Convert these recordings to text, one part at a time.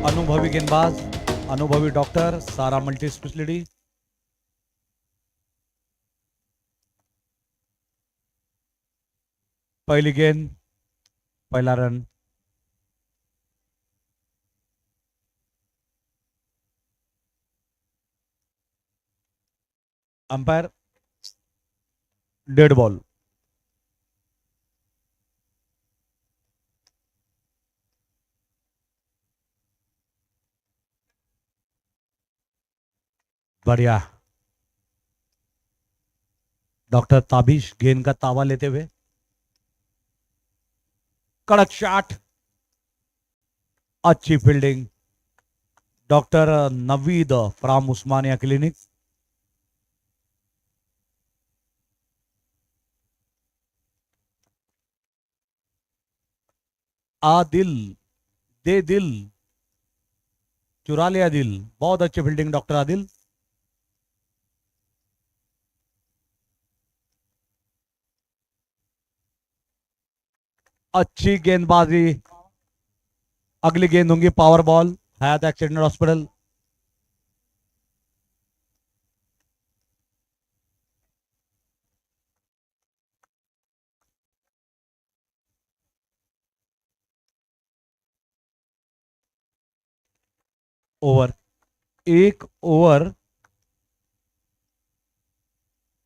अनुभवी गेंदबाज, अनुभवी डॉक्टर, सारा मल्टी स्पेशलिटी। पहली गेंद, पहला रन। Umpire dead ball. बढ़िया। डॉक्टर ताबिश गेंद का तावा लेते हुए, कड़क शॉट, अच्छी fielding. Doctor Naveed from Osmania clinic. Adil, दे दिल, चुरा लिया दिल। बहुत अच्छी फील्डिंग डॉक्टर आदिल। अच्छी गेंदबाजी। अगली गेंद होंगी power ball, Hayat accident hospital. Over, एक ओवर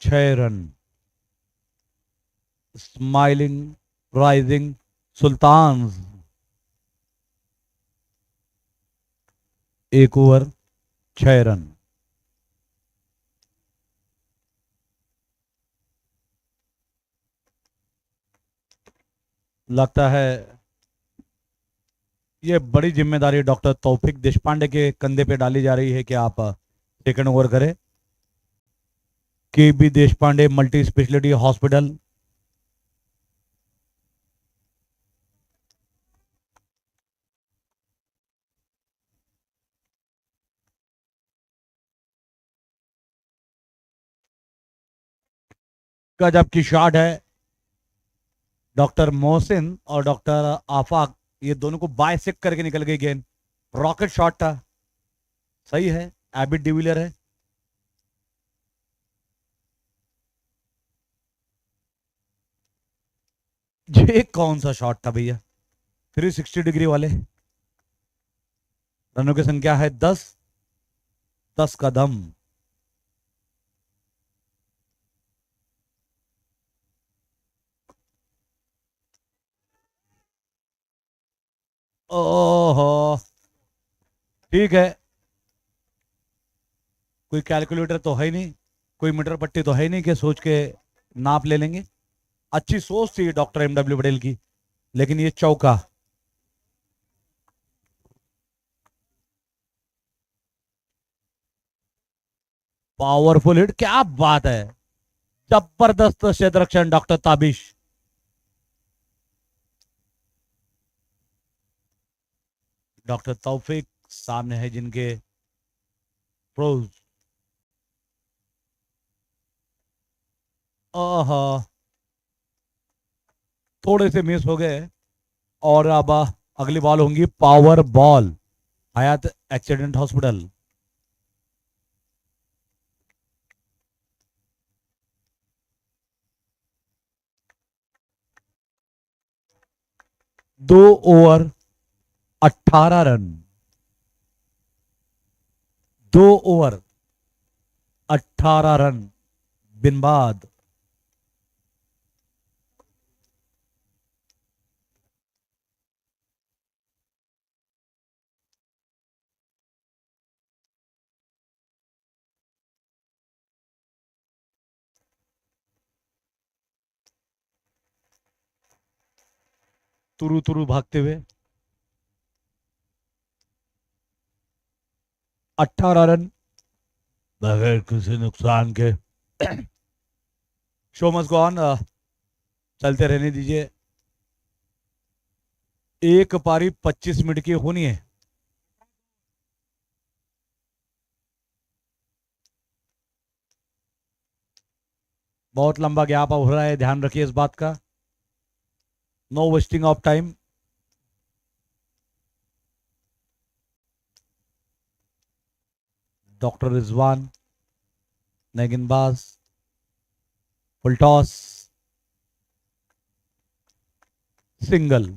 6 रन। स्माइलिंग राइजिंग सुल्तान, एक ओवर 6 रन। लगता है ये बड़ी जिम्मेदारी डॉक्टर तौफिक देशपांडे के कंधे पे डाली जा रही है कि आप सेकंड ओवर करें। K B Deshpande multi specialty hospital. गजब की शॉट है। डॉक्टर मोहसिन और डॉक्टर आफाक, ये दोनों को बाइसेक्ट करके निकल गई गेंद। रॉकेट शॉट था। सही है, एबिट डिविलियर है। ये कौन सा शॉट था भैया? 360 डिग्री वाले। रनों की संख्या है 10, 10 कदम। ओहो, ठीक है। कोई कैलकुलेटर तो है ही नहीं, कोई मीटर पट्टी तो है ही नहीं कि सोच के नाप ले लेंगे। अच्छी सोच थी डॉक्टर एमडब्ल्यू पटेल की, लेकिन ये चौका। पावरफुल हिट, क्या बात है। जबरदस्त क्षेत्ररक्षण डॉक्टर ताबिश। डॉक्टर तौफिक सामने है जिनके प्रोज। ओह, थोड़े से मिस हो गए। और अब अगली बॉल होंगी power ball, Hayat accident hospital. दो ओवर 18 रन। 2 ओवर 18 रन बिन बाद। तुरु तुरु भागते हुए 18 रन बगैर किसी नुकसान के। शो मस्ट गो ऑन, चलते रहने दीजिए। एक पारी 25 मिनट की होनी है। बहुत लंबा गैप हो रहा है, ध्यान रखिए इस बात का। No wasting of time. Doctor Rizwan, गेंदबाज, फुल टॉस, सिंगल।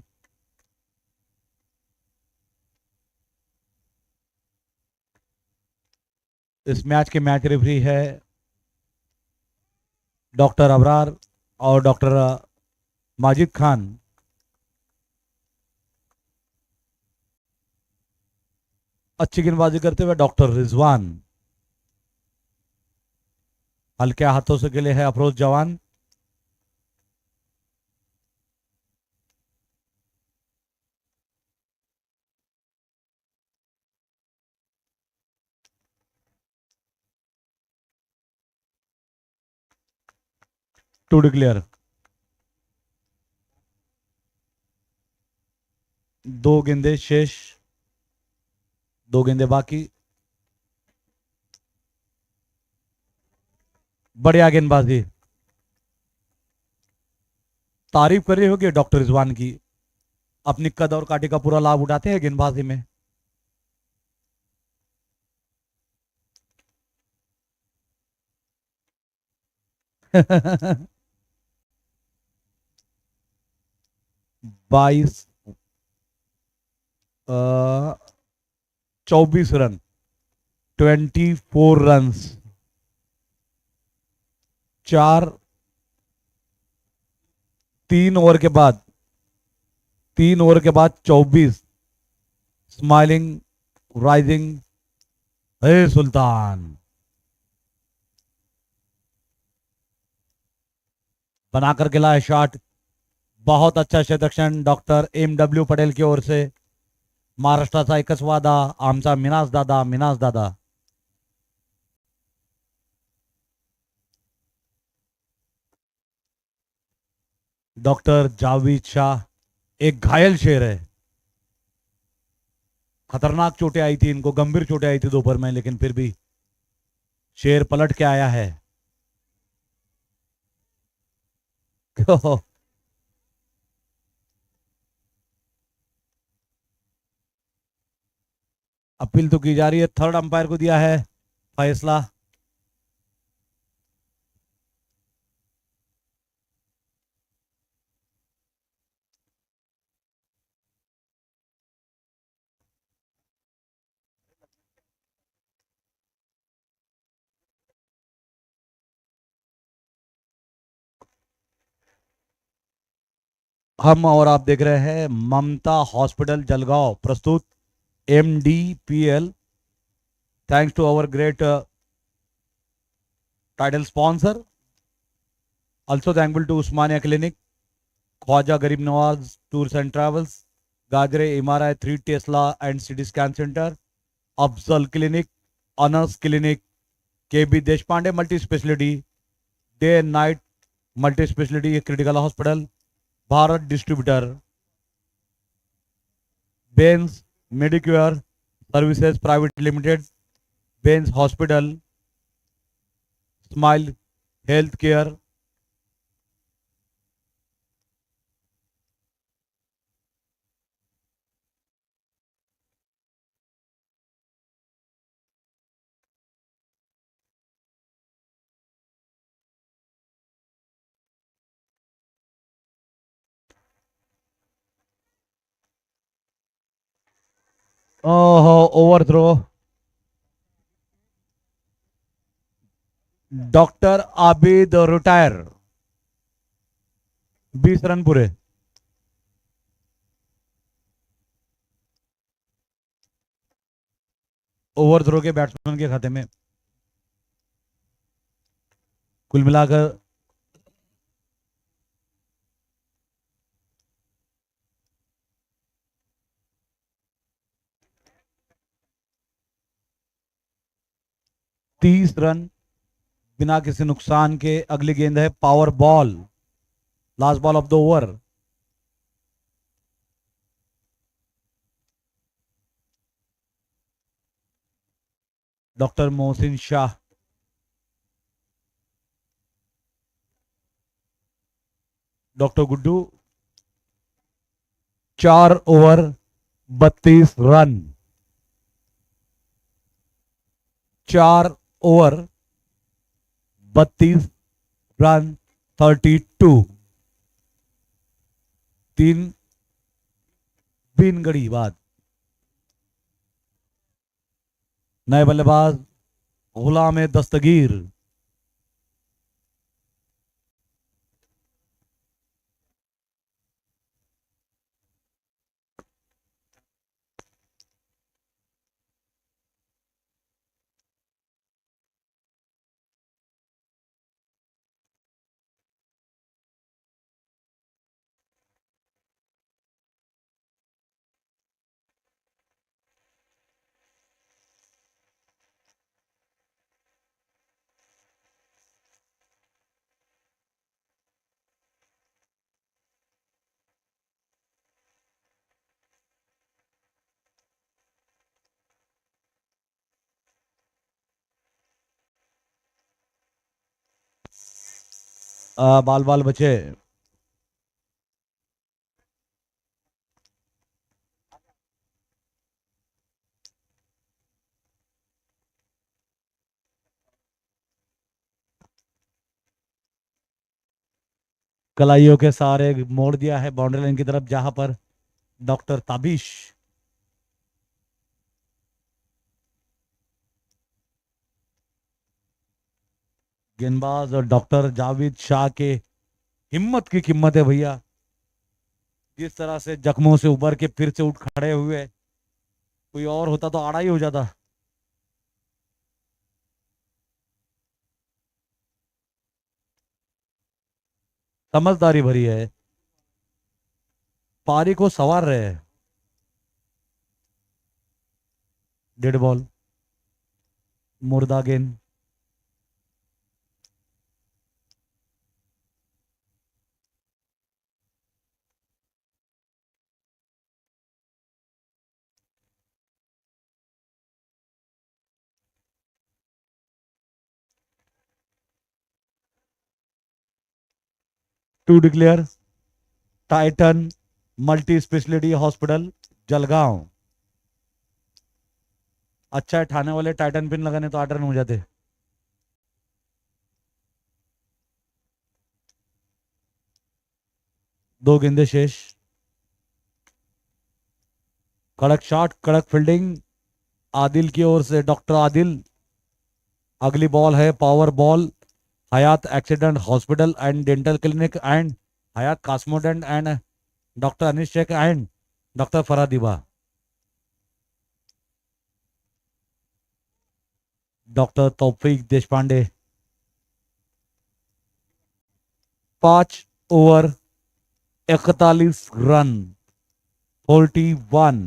इस मैच के मैच रेफरी है डॉक्टर अबरार और डॉक्टर माजिद खान। अच्छी गेंदबाजी करते हुए डॉक्टर रिजवान, हल्के हाथों से खेले है अफरोज जवान। To declare. दो गेंदे शेष, दो गेंदे बाकी। बढ़िया गेंदबाजी। तारीफ कर रही होगी डॉक्टर रिजवान की, अपनी कद और काठी का पूरा लाभ उठाते हैं गेंदबाजी में। बाईस 24 रन, 24 रन्स। चार, 3 ओवर के बाद, 3 ओवर के बाद 24। स्माइलिंग, राइजिंग, हे सुल्तान। बनाकर के लाए शॉट। बहुत अच्छा शतरक्षण डॉक्टर एम.डब्ल्यू. पटेल की ओर से। महाराष्ट्राचा एकच वादा, आमचा मिनास दादा, मिनास दादा। डॉक्टर जावेद शाह एक घायल शेर है। खतरनाक चोटें आई थी इनको, गंभीर चोटें आई थी दोपहर में, लेकिन फिर भी शेर पलट के आया है। अपील तो की जा रही है, थर्ड अंपायर को दिया है फैसला। हम और आप देख रहे हैं ममता हॉस्पिटल जलगांव प्रस्तुत MDPL। Thanks to our great title sponsor. Also thankful to Usmania Clinic, Khwaja Garib Nawaz Tours and Travels, Gagre MRI 3 Tesla and CT Scan Center, Afzal Clinic, Anas Clinic, KB Deshpande Multi Speciality, Day and Night Multi Speciality Critical Hospital, Bharat Distributor, Bains Medicare Services Private Limited, Bains Hospital, Smile Healthcare, overthrow. Doctor Abid retire, 20 run पूरे। Overthrow के batsman के खाते में। कुल मिलाकर 30 run बिना किसी नुकसान के। अगली गेंद है power ball, last ball of the over. Doctor Mohsin Shah, doctor Guddu. 4 over 32 run. 4 over 32 run 32। 3 तीन घड़ी बाद नए बल्लेबाज गुलाम दस्तगीर। बाल बाल बचे। कलाइयों के सहारे मोड़ दिया है बाउंड्री लाइन की तरफ, जहां पर डॉक्टर ताबिश गेंदबाज और डॉक्टर जावेद शाह के हिम्मत की कीमत है भैया। जिस तरह से जख्मों से उबर के फिर से उठ खड़े हुए, कोई और होता तो आड़ा ही हो जाता। समझदारी भरी है, पारी को संवार रहे हैं। डेड बॉल, मुर्दा गेंद। To declare Titan multi specialty hospital Jalgaon. अच्छा है, ठाणे वाले टाइटन पिन लगाने तो 8 रन हो जाते। दो गेंदे शेष। कड़क शॉट, कड़क फील्डिंग आदिल की ओर से, डॉक्टर आदिल। अगली बॉल है power ball. Hayat accident hospital and dental clinic and Hayat Cosmodent and doctor Anish Shaikh and doctor Faradiba. Doctor Taufiq Deshpande. 5 over 41 run 41।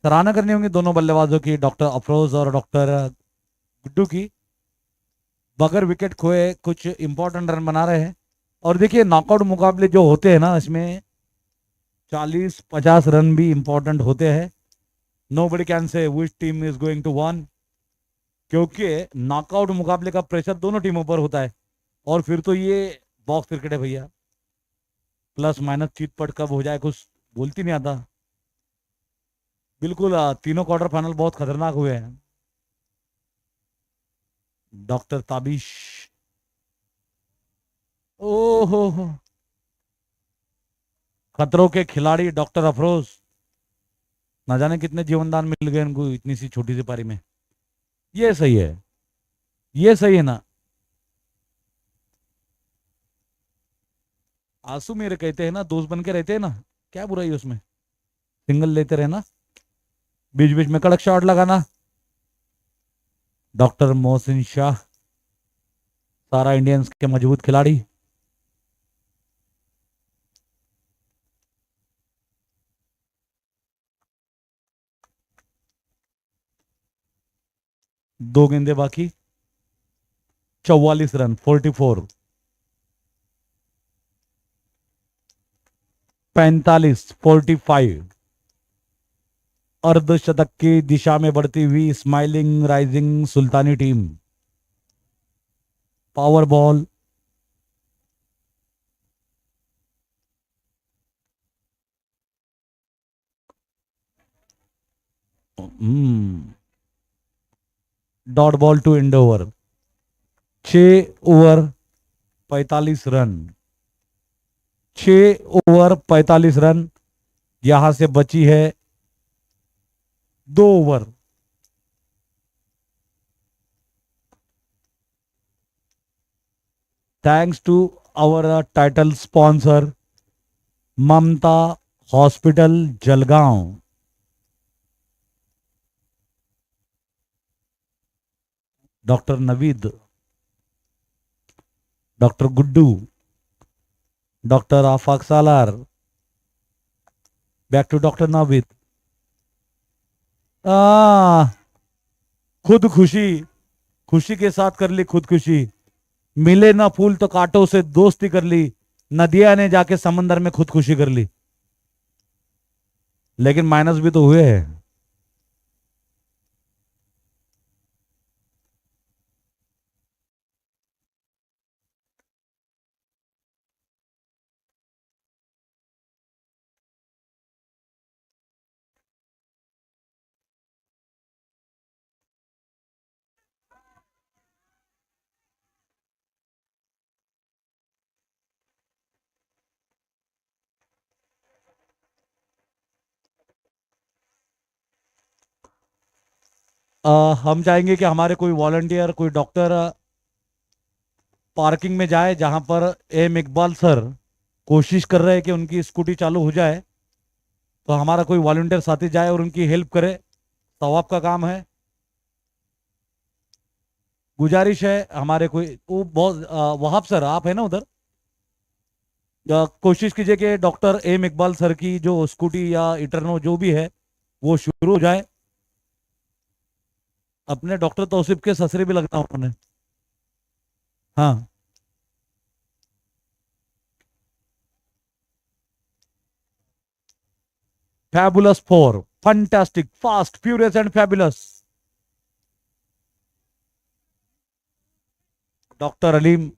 सराहना करनी होंगी दोनों बल्लेबाजों की, डॉक्टर अफरोज और डॉक्टर गुड्डू की। बगैर विकेट खोए कुछ इंपॉर्टेंट रन बना रहे हैं। और देखिए नॉकआउट मुकाबले जो होते हैं ना, इसमें 40-50 रन भी इंपॉर्टेंट होते हैं। No buddy can say which team is going to won, क्योंकि नॉकआउट मुकाबले का प्रेशर दोनों टीमों पर होता है। और फिर तो ये बॉक्स क्रिकेट है भैया, प्लस माइनस चीट पट कब हो जाए कुछ बोलती नहीं आता। बिल्कुल तीनों क्वार्टर फाइनल बहुत खतरनाक हुए हैं। डॉक्टर ताबिश, ओहो, खतरों के खिलाड़ी डॉक्टर अफरोज। ना जाने कितने जीवनदान मिल गए इनको इतनी सी छोटी सी पारी में। ये सही है, ये सही है ना। आंसू मेरे कहते हैं ना, दोस्त बन के रहते हैं ना, क्या बुराई है उसमें। सिंगल लेते रहना, बीच बीच में कड़क शॉट लगाना। डॉक्टर मोहसिन शाह, सारा इंडियंस के मजबूत खिलाड़ी। दो गेंदे बाकी, 44 रन 44। 45-45। अर्धशतक की दिशा में बढ़ती हुई smiling rising Sultani team. Power ball, dot ball to end over. 6 over 45 run. 6 over 45 run. यहां से बची है 2 over. Thanks to our title sponsor Mamta hospital Jalgaon. Doctor Naveed, doctor Guddu, doctor Afaq Salar, back to doctor Naveed. आ खुद खुशी, खुशी के साथ कर ली खुदकुशी। मिले ना फूल तो कांटों से दोस्ती कर ली। नदिया ने जाके समंदर में खुदकुशी कर ली। लेकिन माइनस भी तो हुए हैं। हम चाहेंगे कि हमारे कोई वॉलंटियर, कोई डॉक्टर पार्किंग में जाए जहां पर एम इकबाल सर कोशिश कर रहे हैं कि उनकी स्कूटी चालू हो जाए। तो हमारा कोई वॉलंटियर साथी जाए और उनकी हेल्प करे। सवाब का काम है। गुजारिश है हमारे कोई वो बहुत वहाब सर आप है ना उधर। कोशिश कीजिए कि डॉक्टर एम इकबाल सर की जो स्कूटी या इटरनो जो भी है वो शुरू हो जाए। अपने डॉक्टर तौसीफ के ससरे भी लगता उन्होंने। हाँ। Fabulous 4, fantastic, fast, furious and fabulous. Doctor Aleem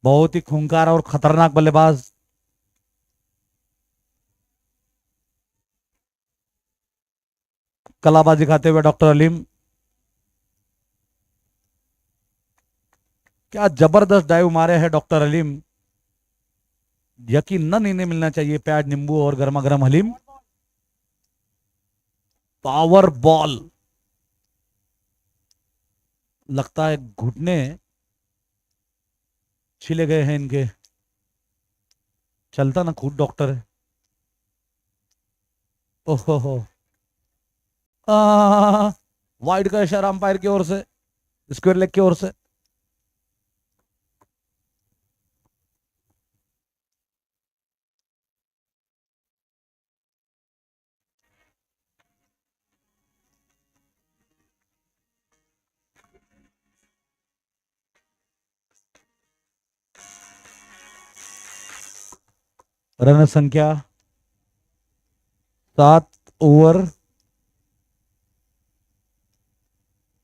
बहुत ही खूंखार और खतरनाक बल्लेबाज। कलाबाजी दिखाते हुए डॉक्टर अलीम। क्या जबरदस्त डाइव मारे हैं डॉक्टर अलीम। यकीनन इन्हें मिलना चाहिए प्याज नींबू और गर्मा गर्म हलीम। Power ball. लगता है घुटने छिले गए हैं इनके। चलता ना खुद डॉक्टर है। ओहो हो। वाइड का इशारा अंपायर की ओर से, स्क्वायर लेग की ओर से। रन संख्या 7 ओवर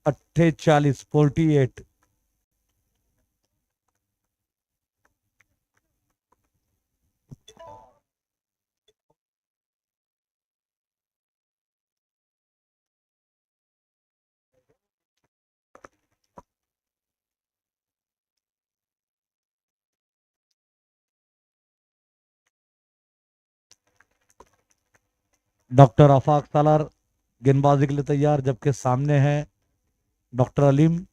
48। डॉक्टर आफाक सालार गेंदबाजी के लिए तैयार, जबकि सामने है doctor Aleem.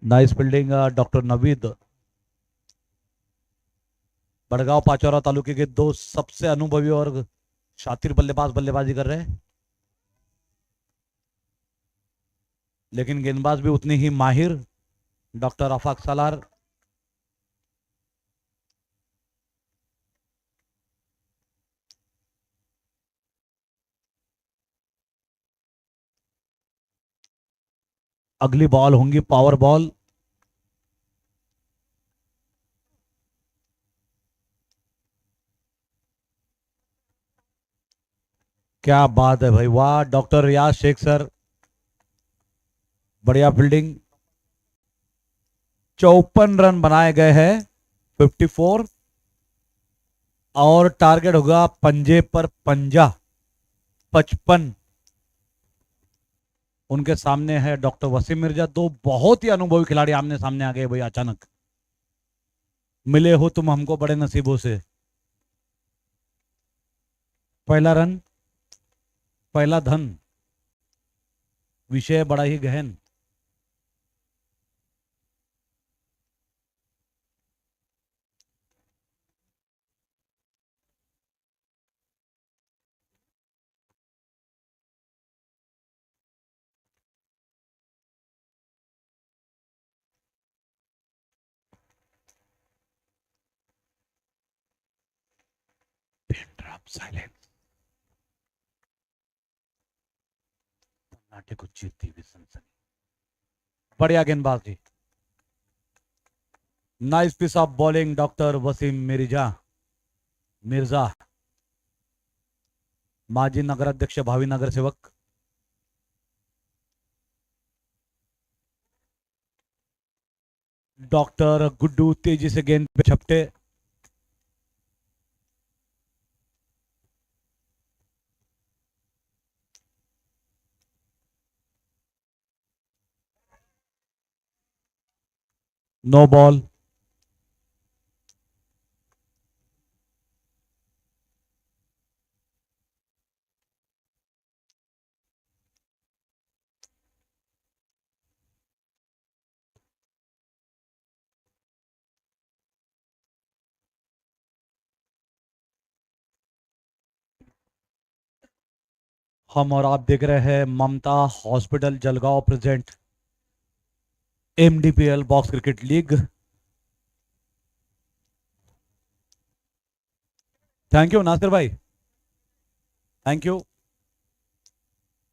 Nice fielding doctor Naveed. Badgaon Pachora तालुके के दो सबसे अनुभवी और शातिर बल्लेबाज बल्लेबाजी कर रहे हैं। लेकिन गेंदबाज भी उतनी ही माहिर डॉक्टर आफाक सालार। अगली बॉल होंगी पावर बॉल। क्या बात है भाई, वाह डॉक्टर रियाज शेख सर, बढ़िया फील्डिंग। 54 रन बनाए गए हैं, 54, और टारगेट होगा पंजे पर पंजा, 55। उनके सामने है डॉक्टर वसीम मिर्जा। दो बहुत ही अनुभवी खिलाड़ी आमने सामने आ गए भाई, अचानक मिले हो तुम हमको बड़े नसीबों से। पहला रन, पहला धन, विषय बड़ा ही गहन। साइलेंस, नाट्य को जीतती हुई सनसनी। बढ़िया गेंदबाजी, nice piece of bowling doctor Wasim Mirza Mirza, माजी नगराध्यक्ष, भावी नगर सेवक। डॉक्टर गुड्डू तेजी से गेंद पे छपटे। No ball. हम और आप देख रहे हैं Mamta hospital Jalgaon present MDPL box cricket league. Thank you Nasir भाई, थैंक यू,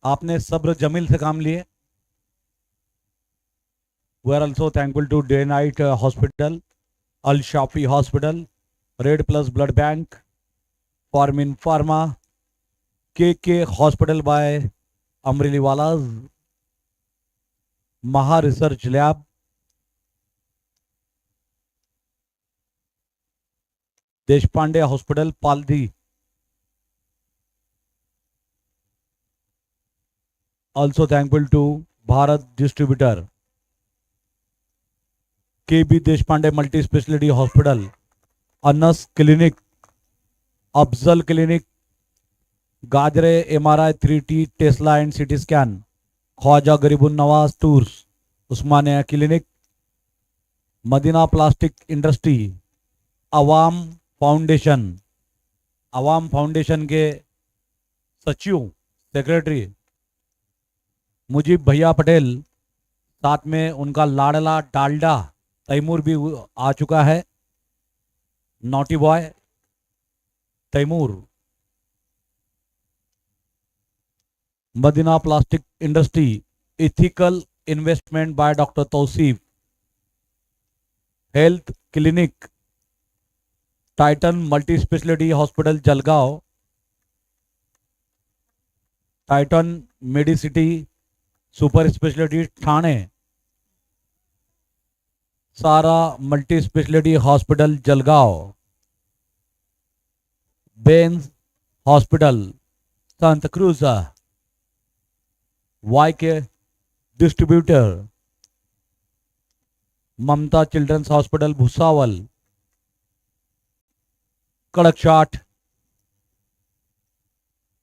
आपने सब्र जमील से काम लिए। We are also thankful to day night hospital, Al Shafi hospital, red plus blood bank, Formin pharma, K hospital by Amreli वालाज, Maha research lab, Deshpande hospital Paldhi, also thankful to Bharat Distributor, KB Deshpande Multi Specialty Hospital, Anas Clinic, Afzal Clinic, Gajre MRI 3T Tesla and CT Scan, Khwaja Garibun Nawaz Tours, Usmania Clinic, Madina Plastic Industry, Awam foundation, Awam foundation के सचिव secretary Mujib भैया पटेल, साथ में उनका लाडला डालडा तैमूर भी आ चुका है, naughty boy Taimur. Madina plastic industry, ethical investment by doctor Tauseef, health clinic, Titan multi specialty hospital Jalgaon, Titan medicity super specialty Thane, Sara multi specialty hospital Jalgaon, Bains hospital Santacruz, Y K distributor, Mamta children's hospital Bhusawal. कड़क शॉट,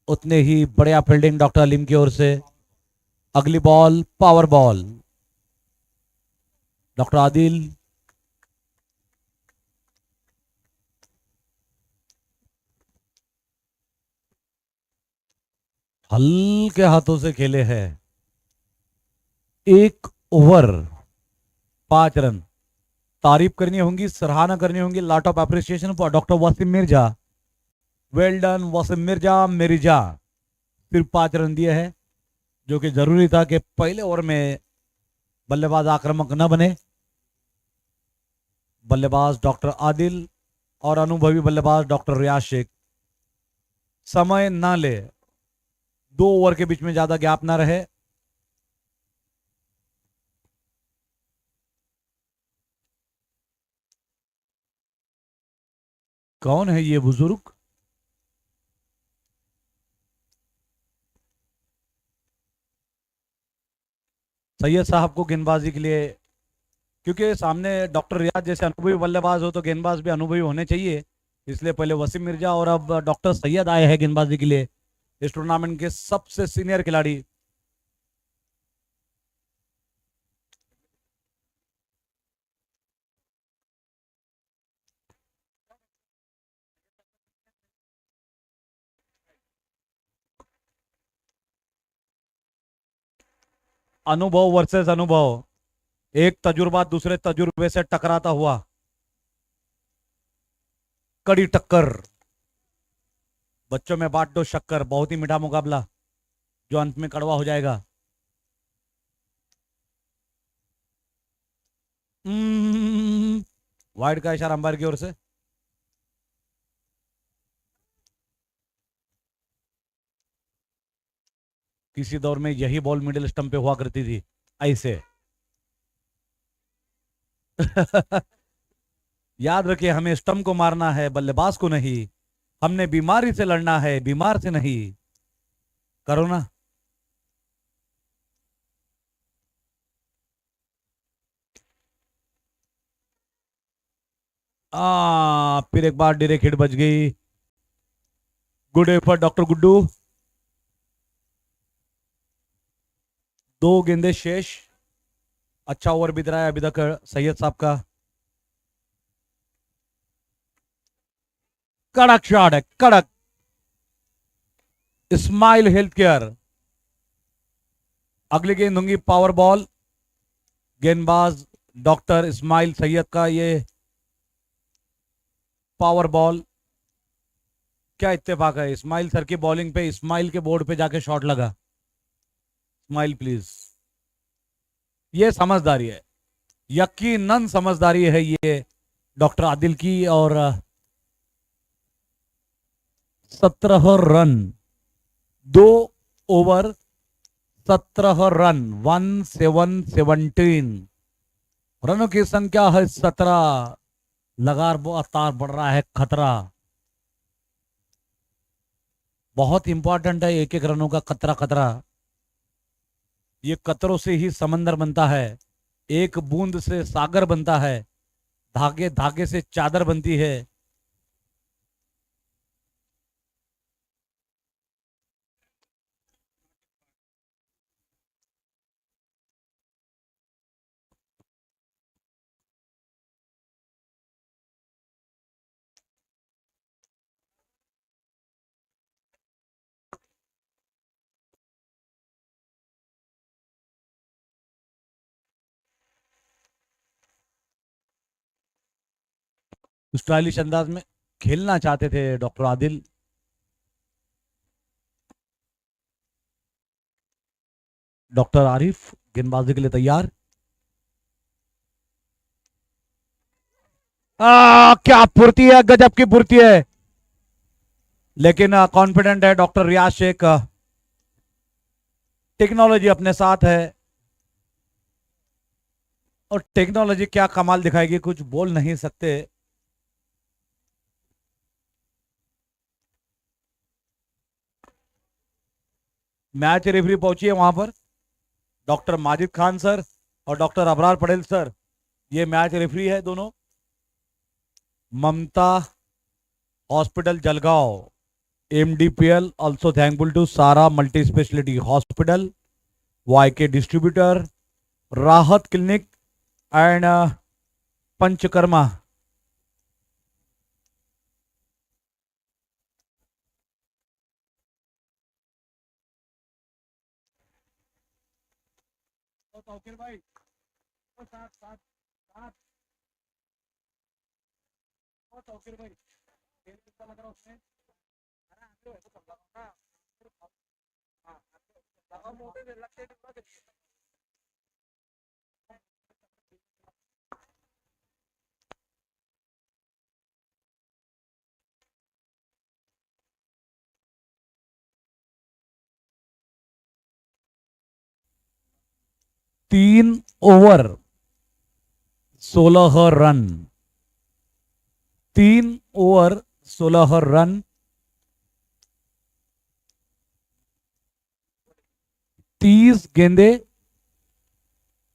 उतने ही बढ़िया फील्डिंग डॉक्टर अलीम की ओर से। अगली ball power ball, doctor Adil, हल्के हाथों से खेले हैं, 1 ओवर 5 रन। तारीफ करनी होंगी, सराहना करनी होंगी, lot of appreciation for doctor Wasim Mirza, well done Wasim Mirza Mirza. सिर्फ 5 रन दिए हैं, जो कि जरूरी था कि पहले ओवर में बल्लेबाज आक्रामक न बने। बल्लेबाज डॉक्टर आदिल और अनुभवी बल्लेबाज डॉक्टर रियाज शेख समय ना ले, 2 ओवर के बीच में ज्यादा गैप ना रहे। कौन है ये बुजुर्ग? सैयद साहब को गेंदबाजी के लिए, क्योंकि सामने डॉक्टर रियाज जैसे अनुभवी बल्लेबाज हो तो गेंदबाज भी अनुभवी होने चाहिए, इसलिए पहले वसीम मिर्जा और अब डॉक्टर सैयद आए हैं गेंदबाजी के लिए, इस टूर्नामेंट के सबसे सीनियर खिलाड़ी। अनुभव वर्सेस अनुभव, एक तजुर्बा दूसरे तजुर्बे से टकराता हुआ, कड़ी टक्कर। बच्चों में बांट दो शक्कर, बहुत ही मीठा मुकाबला जो अंत में कड़वा हो जाएगा। वाइड का इशारा अंपायर की ओर से। किसी दौर में यही बॉल मिडिल स्टंप पे हुआ करती थी, ऐसे। याद रखिए, हमें स्टंप को मारना है, बल्लेबाज को नहीं। हमने बीमारी से लड़ना है, बीमार से नहीं। करो ना। फिर एक बार डायरेक्ट हिट बच गई। Good effort doctor Guddu. 2 गेंदे शेष। अच्छा ओवर बीत रहा है अभी तक सैयद साहब का। कड़क शॉट है, कड़क। Smile health care. अगली गेंद होंगी पावर बॉल। गेंदबाज डॉक्टर इस्माइल सैयद का ये पावर बॉल। क्या इत्तेफाक है, इस्माइल सर की बॉलिंग पे इस्माइल के बोर्ड पे जाके शॉट लगा। Smile please. ये समझदारी है, यकीनन समझदारी है ये डॉक्टर आदिल की। और 17 रन, 2 ओवर 17 रन, 1717। रनों की संख्या है 17। लगातार बढ़ रहा है खतरा। बहुत इंपॉर्टेंट है एक एक रनों का खतरा खतरा। ये कतरों से ही समंदर बनता है, एक बूंद से सागर बनता है, धागे धागे से चादर बनती है। स्टाइलिश अंदाज में खेलना चाहते थे डॉक्टर आदिल। डॉक्टर आरिफ गेंदबाजी के लिए तैयार। क्या फुर्ती है, गजब की फुर्ती है। लेकिन कॉन्फिडेंट है डॉक्टर रियाज शेख। टेक्नोलॉजी अपने साथ है, और टेक्नोलॉजी क्या कमाल दिखाएगी कुछ बोल नहीं सकते। मैच रेफरी पहुंची है वहां पर, डॉक्टर माजिद खान सर और डॉक्टर अबरार पटेल सर, ये मैच रेफरी है दोनों। Mamta hospital Jalgaon, MDPL also thankful to Sara Multi Speciality Hospital, YK Distributor, Rahat Clinic and Panchakarma। भाई, साथ साथ साथ भाई, लग रहा उसमें। हाँ, मोटे लगते 3 ओवर 16 रन, 3 ओवर 16 रन, 30 गेंदे,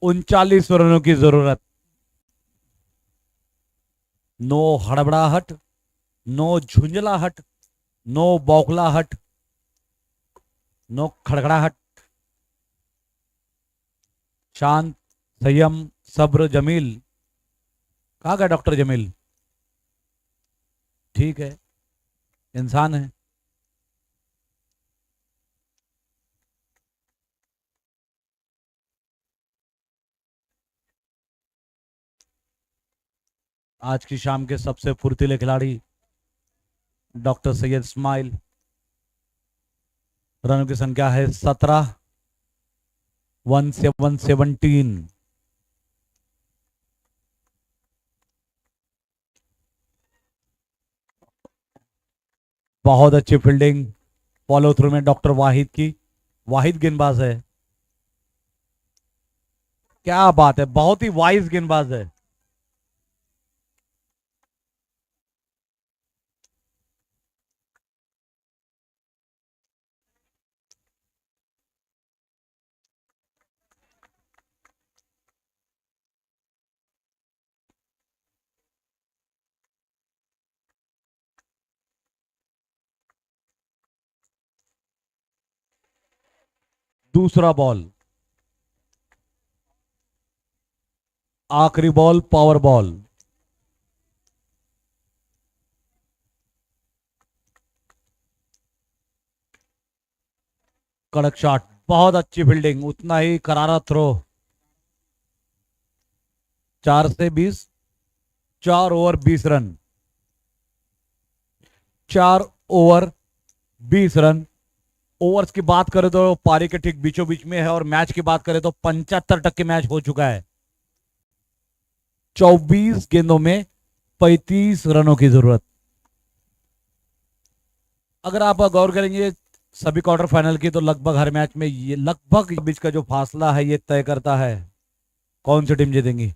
39 रनों की जरूरत। नो हड़बड़ाहट, नो झुंझलाहट, नो बौखलाहट, नो खड़खड़ाहट, शांत, संयम, सब्र, जमील। कहाँ गया डॉक्टर जमील? ठीक है, इंसान है। आज की शाम के सबसे फुर्तीले खिलाड़ी डॉक्टर सैयद इस्माइल। रनों की संख्या है 17, 1717। बहुत अच्छी फील्डिंग, फॉलो थ्रू में डॉक्टर वाहिद की। वाहिद गेंदबाज है, क्या बात है, बहुत ही वाइज गेंदबाज है। दूसरा बॉल, आखिरी बॉल, पावर बॉल। कड़क शॉट, बहुत अच्छी फील्डिंग, उतना ही करारा थ्रो। 4 से 20, 4 over 20 run, 4 over 20 run. Overs की बात करें तो पारी के ठीक बीचों बीच में है, और मैच की बात करें तो 75% मैच हो चुका है। 24 गेंदों में 35 रनों की जरूरत। अगर आप गौर करेंगे सभी क्वार्टर फाइनल की, तो लगभग हर मैच में ये लगभग बीच का जो फासला है ये तय करता है कौन सी टीम जीतेंगी।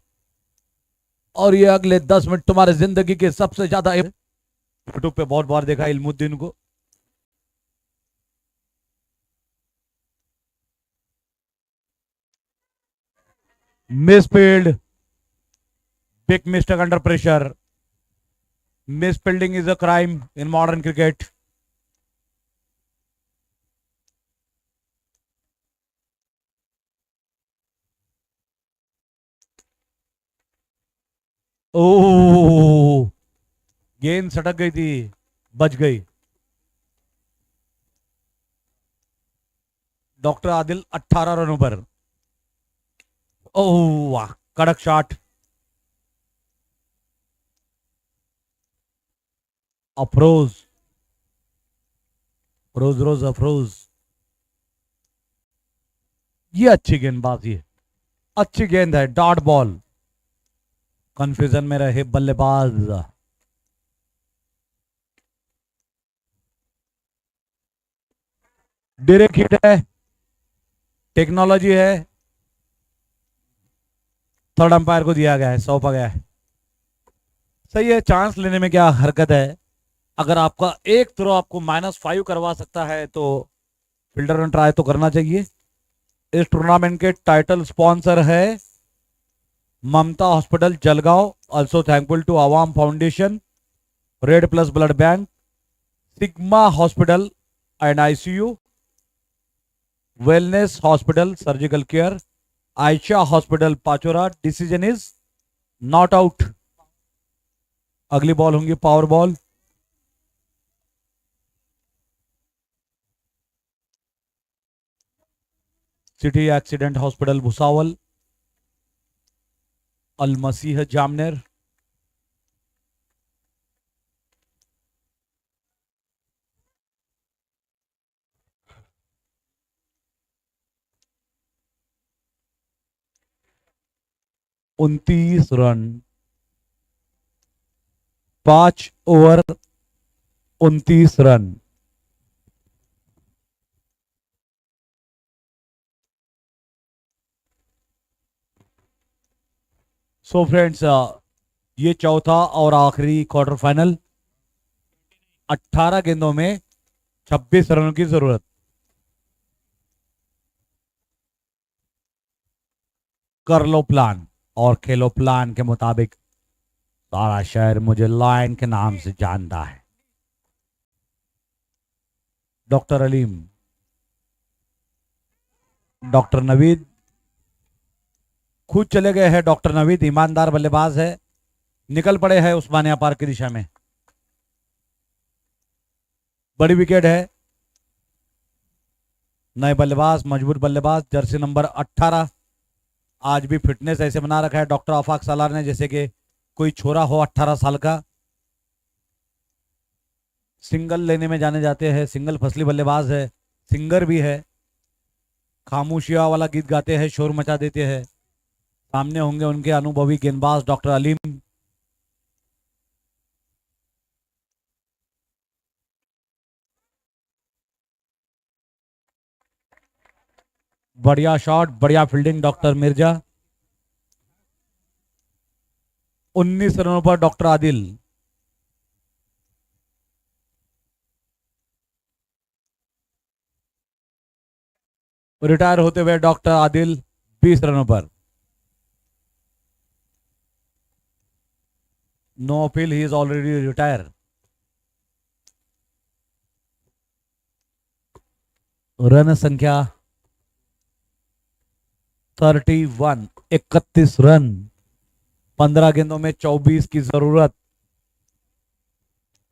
और ये अगले 10 मिनट तुम्हारे जिंदगी के सबसे ज्यादा, यूट्यूब पे बहुत बार देखा इल्मुद्दीन को। Misfield, big mistake under pressure. Misfielding is a crime in modern cricket. Oh, गेंद सटक गई थी, बच गई। डॉक्टर आदिल 18 रनों पर। ओह वाह, कड़क शॉट। अफरोज, रोज रोज अफरोज, ये अच्छी गेंदबाजी है, अच्छी गेंद है, डॉट बॉल। कंफ्यूजन में रहे बल्लेबाज। डायरेक्ट हिट है, टेक्नोलॉजी है, थर्ड अंपायर को दिया गया है, सौंपा गया है। सही है, चांस लेने में क्या हरकत है। अगर आपका एक थ्रो आपको -5 करवा सकता है तो फील्डर रन ट्राई तो करना चाहिए। इस टूर्नामेंट के टाइटल स्पॉन्सर है Mamta hospital Jalgaon, also thankful to Awam foundation, red plus blood bank, Sigma hospital and ICU, wellness hospital surgical care, Ayesha hospital Pachora. Decision is not out. अगली बॉल होंगी power ball. City accident hospital Bhusawal, Al Masih Jamner. उनतीस run, 5 over 29 run. So friends, ये चौथा और आखिरी quarter final. 18 गेंदों में 26 रनों की जरूरत। कर लो प्लान और खेलो प्लान के मुताबिक। सारा शहर मुझे लायन के नाम से जानता है। डॉक्टर अलीम, डॉक्टर नवीद खुद चले गए हैं। डॉक्टर नवीद ईमानदार बल्लेबाज है, निकल पड़े हैं उस्मानिया पार्क की दिशा में। बड़ी विकेट है। नए बल्लेबाज, मजबूत बल्लेबाज, जर्सी नंबर 18। आज भी फिटनेस ऐसे बना रखा है डॉक्टर आफाक सालार ने जैसे कि कोई छोरा हो 18 साल का। सिंगल लेने में जाने जाते हैं, सिंगल फसली बल्लेबाज है, सिंगर भी है। खामोशिया वाला गीत गाते हैं, शोर मचा देते हैं। सामने होंगे उनके अनुभवी गेंदबाज डॉक्टर अलीम। बढ़िया शॉट, बढ़िया फील्डिंग डॉक्टर मिर्जा। 19 रनों पर डॉक्टर आदिल। रिटायर होते हुए डॉक्टर आदिल 20 रनों पर। No appeal, he is already retire. Run संख्या 31, 31 रन। 15 गेंदों में 24 की जरूरत।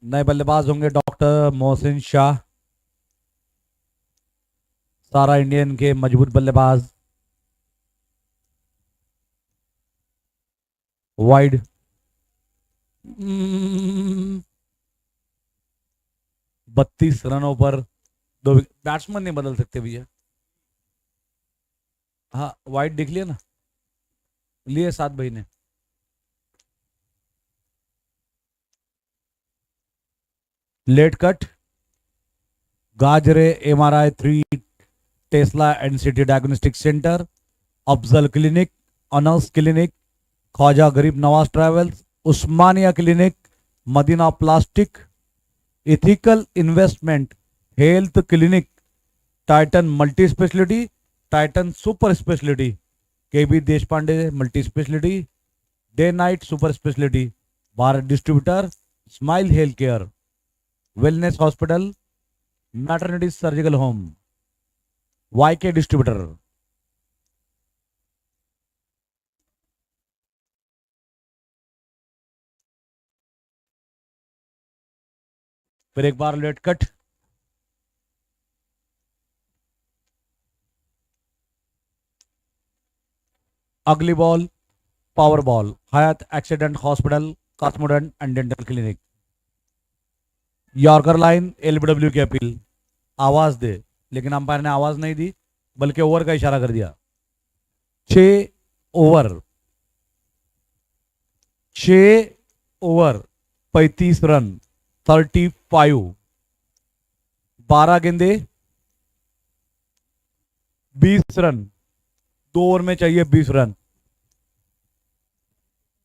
नए बल्लेबाज होंगे डॉक्टर मोहसिन शाह, सारा इंडियन के मजबूत बल्लेबाज। वाइड। 32 रनों पर दो। बैट्समैन नहीं बदल सकते भैया। हाँ, वाइड देख लिया ना, लिए सात भाई ने। Late cut. Gajre MRI 3, Tesla NCT diagnostic centre, Afzal clinic, Anas clinic, Khwaja Garib Nawaz travels, Osmania clinic, Madina plastic, ethical investment, health clinic, Titan multi speciality, Titan super speciality, KB Deshpande multi speciality, day night super speciality, Bharat distributor, smile health care, wellness hospital, maternity surgical home, YK distributor. फिर एक बार late cut. अगली ball power ball, Hayat accident hospital, Cosmodent and dental clinic. Yorker line, LBW की appeal. आवाज दे, लेकिन umpire ने आवाज नहीं दी बल्कि ओवर का इशारा कर दिया। 6 ओवर, 6 ओवर 35 रन, 35। 12 गेंदे 20 रन। 2 ओवर में चाहिए 20 रन।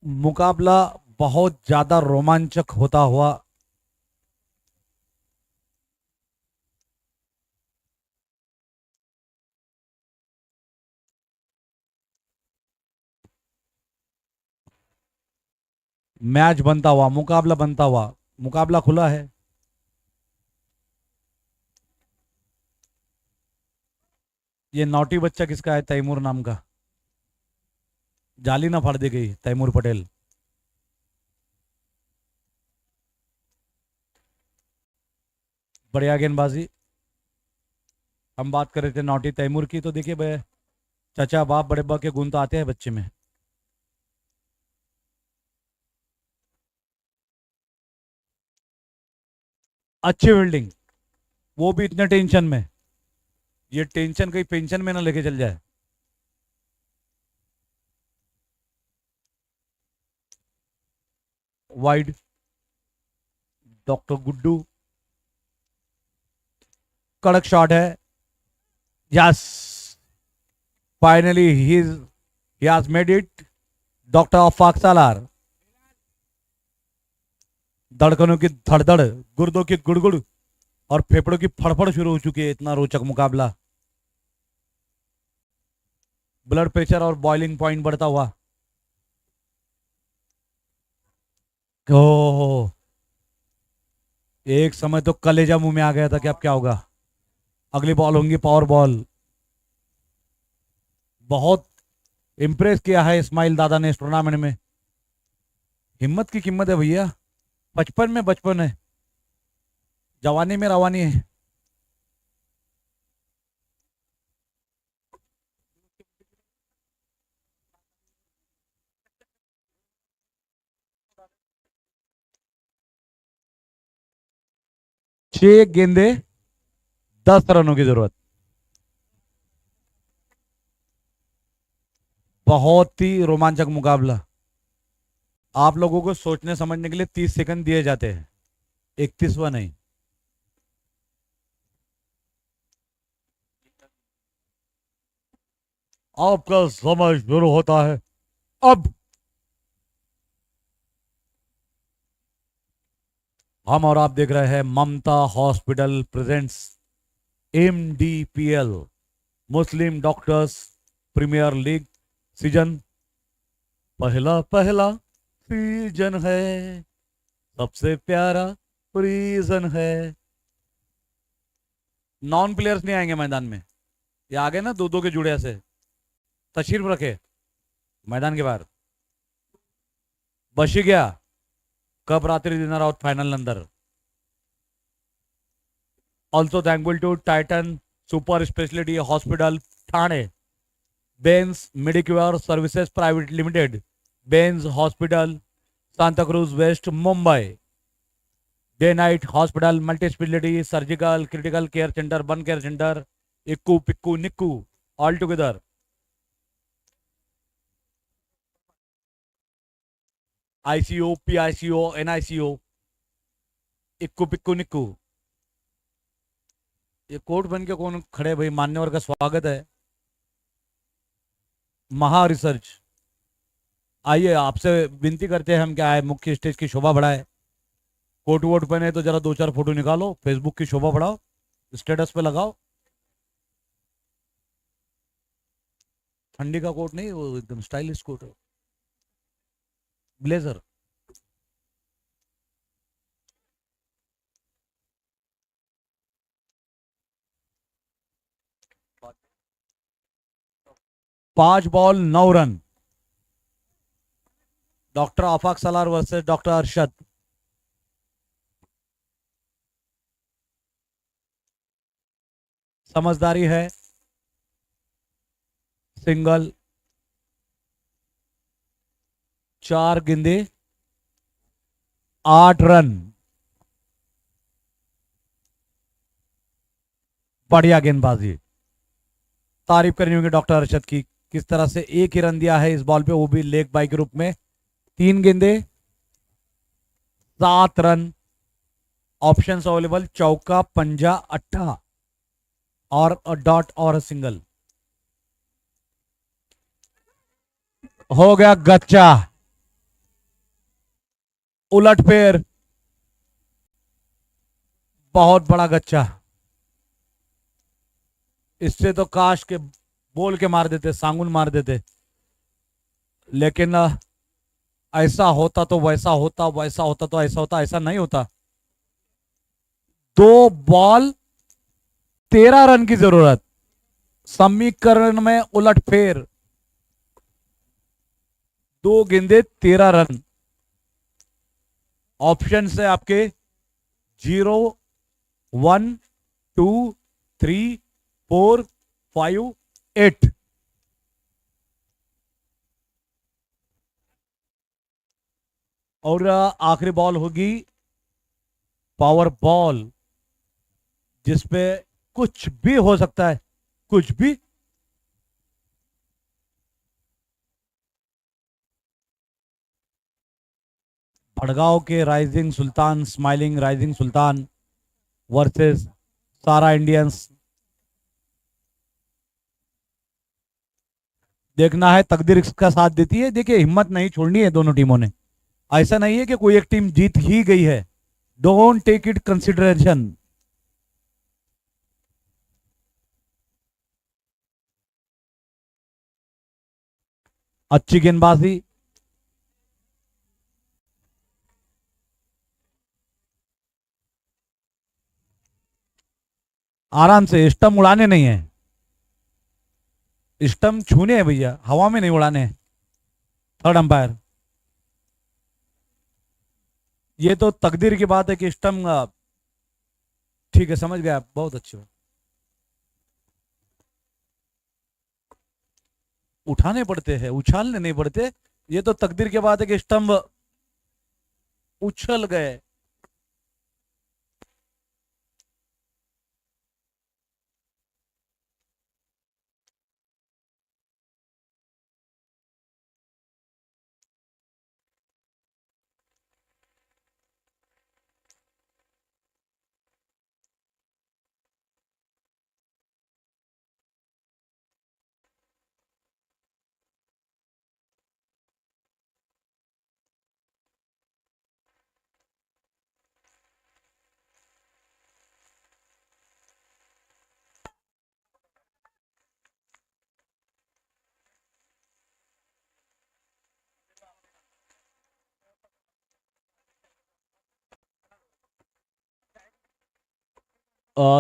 मुकाबला बहुत ज्यादा रोमांचक होता हुआ मैच बनता हुआ, मुकाबला बनता हुआ, मुकाबला खुला है। ये नौटी बच्चा किसका है? तैमूर नाम का। जाली ना फाड़ दी गई तैमूर पटेल। बढ़िया गेंदबाजी। हम बात कर रहे थे नौटी तैमूर की, तो देखिए भाई, चाचा बाप बड़े बाप के गुण तो आते हैं बच्चे में। अच्छी फील्डिंग, वो भी इतने टेंशन में। ये टेंशन कहीं पेंशन में ना लेके चल जाए। Wide, doctor Guddu. कड़क शॉट है। Yes, finally he has made it. Doctor Afaq Salar, धड़कनों की धड़धड़, गुर्दों की गुड़गुड़ और फेफड़ों की फड़फड़ शुरू हो चुकी है। इतना रोचक मुकाबला, ब्लड प्रेशर और बॉइलिंग पॉइंट बढ़ता हुआ। ओह, एक समय तो कलेजा मुंह में आ गया था कि अब क्या होगा। अगली बॉल होंगी पावर बॉल। बहुत इंप्रेस किया है इस्माइल दादा ने इस टूर्नामेंट में। हिम्मत की कीमत है भैया। 55 में बचपन है, जवानी में रवानी है। छह गेंदे, 10 रनों की जरूरत। बहुत ही रोमांचक मुकाबला। आप लोगों को सोचने समझने के लिए 30 सेकंड दिए जाते हैं, 31वां नहीं। आपका समय शुरू होता है अब। हम और आप देख रहे हैं ममता हॉस्पिटल प्रेजेंट्स MDPL, मुस्लिम डॉक्टर्स प्रीमियर लीग सीजन। पहला पहला सीजन है, सबसे प्यारा प्रीजन है। नॉन प्लेयर्स नहीं आएंगे मैदान में, ये आ गए ना दो दो के जुड़े ऐसे। तशरीफ रखे मैदान के बाहर। बशी गया कब रात्रि डिनर आउट फाइनल नंदर। Also thankful to Titan super speciality hospital Thane, Bains Medicure services private limited, Bains hospital Santacruz west Mumbai, day night hospital multi speciality surgical critical care centre one care centre, इक्कू पिक्कू निक्कू all together. ICO PICO NICO, इक्कू पिक्कू निक्कू। ये कोट बन के कौन खड़े भाई, मान्यवर का स्वागत है। महा रिसर्च, आइए आपसे विनती करते हैं हम, क्या है मुख्य स्टेज की शोभा बढ़ाए। कोट वोट पहने तो जरा दो चार फोटो निकालो, फेसबुक की शोभा बढ़ाओ, स्टेटस पे लगाओ। ठंडी का कोट नहीं, वो एकदम स्टाइलिश कोट है, ब्लेजर। पांच बॉल 9 रन। डॉक्टर आफाक सलार वर्सेस डॉक्टर अरशद। समझदारी है, सिंगल, 4 गेंदे, 8 रन। बढ़िया गेंदबाजी, तारीफ करनी होगी डॉक्टर अरशद की, किस तरह से एक ही रन दिया है इस बॉल पे, वो भी लेग बाय के रूप में। 3 गेंदे, 7 रन। ऑप्शंस अवेलेबल, चौका पंजा अट्ठा और डॉट और सिंगल। हो गया गच्चा, उलट फेर, बहुत बड़ा गच्चा। इससे तो काश के बोल के मार देते, सांगुन मार देते, लेकिन ऐसा होता तो वैसा होता, वैसा होता तो ऐसा होता, ऐसा नहीं होता। 2 बॉल 13 रन की जरूरत, समीकरण में उलट फेर। 2 गेंदे 13 रन। ऑप्शन है आपके 0, 1, 2, 3, 4, 5, 8। और आखिरी बॉल होगी पावर बॉल, जिसपे कुछ भी हो सकता है, कुछ भी। भड़गांव के राइजिंग सुल्तान, स्माइलिंग राइजिंग सुल्तान वर्सेस सारा इंडियंस। देखना है तकदीर इसका साथ देती है। देखिए हिम्मत नहीं छोड़नी है दोनों टीमों ने। ऐसा नहीं है कि कोई एक टीम जीत ही गई है। Don't take it consideration. अच्छी गेंदबाजी। आराम से, स्टंप उड़ाने नहीं है, स्टंप छूने हैं भैया, हवा में नहीं उड़ाने हैं। थर्ड अंपायर, ये तो तकदीर की बात है कि स्टंप, ठीक है समझ गया, बहुत अच्छी बात। उठाने पड़ते हैं, उछालने नहीं पड़ते। ये तो तकदीर की बात है कि स्टंप उछल गए।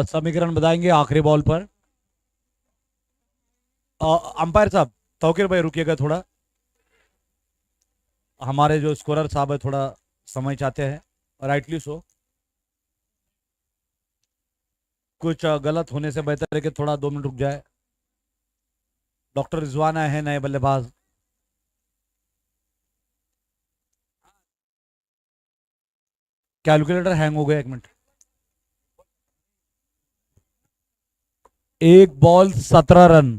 समीकरण बताएंगे आखिरी बॉल पर। अंपायर साहब, तौकीर भाई रुकिएगा थोड़ा, हमारे जो स्कोरर साहब है थोड़ा समय चाहते हैं, राइटली सो। कुछ गलत होने से बेहतर है कि थोड़ा 2 मिनट रुक जाए। डॉक्टर रिजवान आए हैं, नए बल्लेबाज। कैलकुलेटर हैंग हो गया, 1 मिनट। 1 ball 17 run.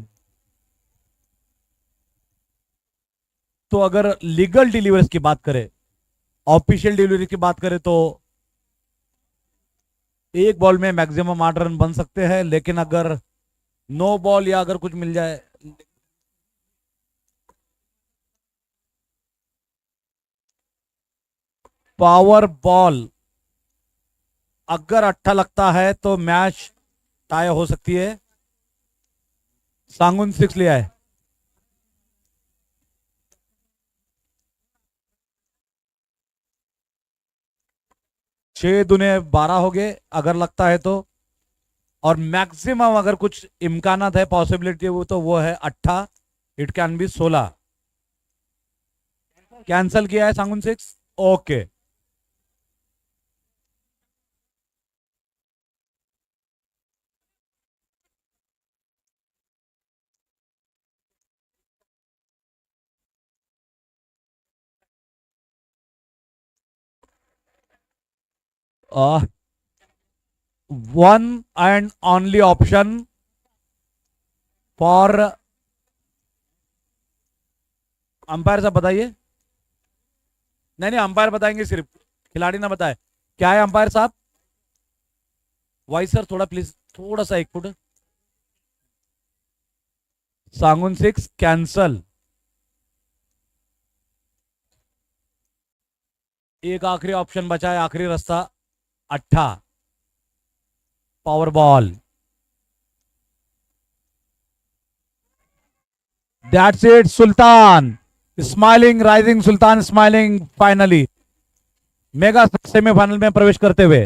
तो अगर लीगल डिलीवरीज की बात करें, ऑफिशियल डिलीवरी की बात करें, तो 1 बॉल में मैक्सिमम 8 रन बन सकते हैं, लेकिन अगर नो बॉल या अगर कुछ मिल जाए, पावर बॉल अगर अच्छा लगता है तो मैच टाई हो सकती है। सांगुन 6 लिया है। 6 दूने 12 हो गए अगर लगता है तो। और मैक्सिमम अगर कुछ इम्कानात है, पॉसिबिलिटी वो तो वो है 8, इट कैन बी 16। कैंसल किया है सांगुन 6। Okay. One and only option for umpire साहब, बताइए। नहीं नहीं, अंपायर बताएंगे, सिर्फ खिलाड़ी ना बताए। क्या है अंपायर साहब? वाइस सर, थोड़ा प्लीज, थोड़ा सा 1 फुट। सांगुन 6 कैंसल। एक आखिरी ऑप्शन बचा है, आखिरी रास्ता, 8 power ball. That's it, Sultan smiling, rising Sultan smiling, finally mega semifinal में प्रवेश करते हुए।